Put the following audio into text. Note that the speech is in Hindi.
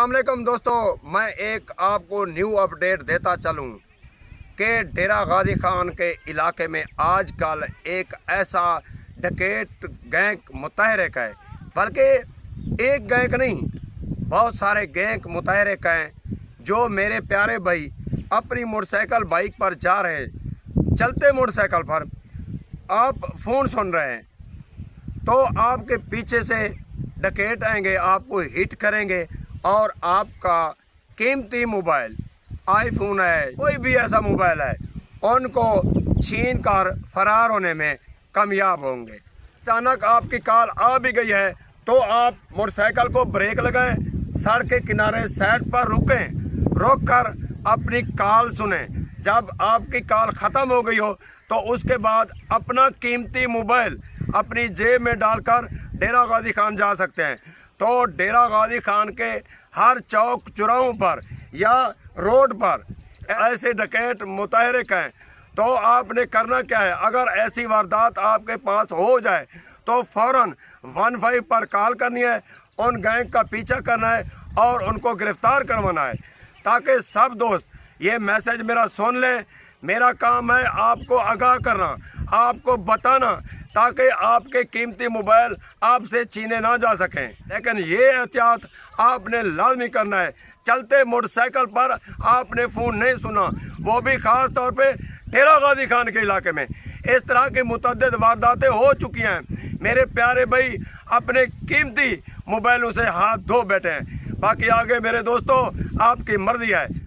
अस्सलाम वालेकुम दोस्तों, मैं एक आपको न्यू अपडेट देता चलूं कि डेरा गाजी खान के इलाके में आजकल एक ऐसा डकैत गैंग मुतहरक है, बल्कि एक गैंग नहीं, बहुत सारे गैंग मुतहरक हैं जो मेरे प्यारे भाई अपनी मोटरसाइकिल बाइक पर जा रहे, चलते मोटरसाइकिल पर आप फ़ोन सुन रहे हैं तो आपके पीछे से डकैत आएंगे, आपको हिट करेंगे और आपका कीमती मोबाइल, आईफोन है, कोई भी ऐसा मोबाइल है, उनको छीन कर फरार होने में कामयाब होंगे। अचानक आपकी कॉल आ भी गई है तो आप मोटरसाइकिल को ब्रेक लगाएं, सड़क के किनारे साइड पर रुकें, रुक कर अपनी कॉल सुनें। जब आपकी कॉल ख़त्म हो गई हो तो उसके बाद अपना कीमती मोबाइल अपनी जेब में डालकर डेरा गाजी खान जा सकते हैं। तो डेरा गाजी खान के हर चौक चौराहों पर या रोड पर ऐसे डकैत मुतहरक हैं, तो आपने करना क्या है, अगर ऐसी वारदात आपके पास हो जाए तो फ़ौरन 15 पर कॉल करनी है, उन गैंग का पीछा करना है और उनको गिरफ़्तार करवाना है, ताकि सब दोस्त ये मैसेज मेरा सुन लें। मेरा काम है आपको आगाह करना, आपको बताना, ताकि आपके कीमती मोबाइल आपसे छीने ना जा सकें। लेकिन ये एहतियात आपने लाजमी करना है, चलते मोटरसाइकिल पर आपने फ़ोन नहीं सुना, वो भी ख़ास तौर पे डेरा गाजी खान के इलाके में इस तरह की मुतअद्दिद वारदातें हो चुकी हैं। मेरे प्यारे भाई अपने कीमती मोबाइलों से हाथ धो बैठे हैं। बाकी आगे मेरे दोस्तों आपकी मर्जी है।